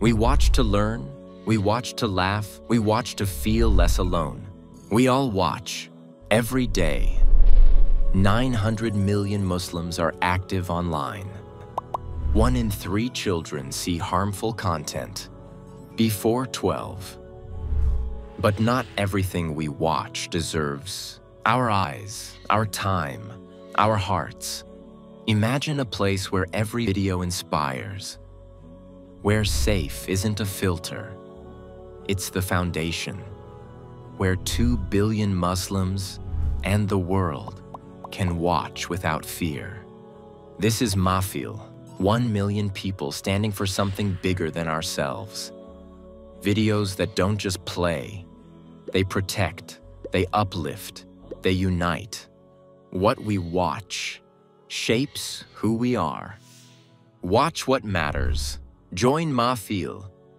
We watch to learn, we watch to laugh, we watch to feel less alone. We all watch, every day. 900 million Muslims are active online. 1 in 3 children see harmful content before 12. But not everything we watch deserves our eyes, our time, our hearts. Imagine a place where every video inspires, where safe isn't a filter, it's the foundation, where 2 billion Muslims and the world can watch without fear. This is Mahfil, 1 million people standing for something bigger than ourselves. Videos that don't just play, they protect, they uplift, they unite. What we watch shapes who we are. Watch what matters. Join Mahfil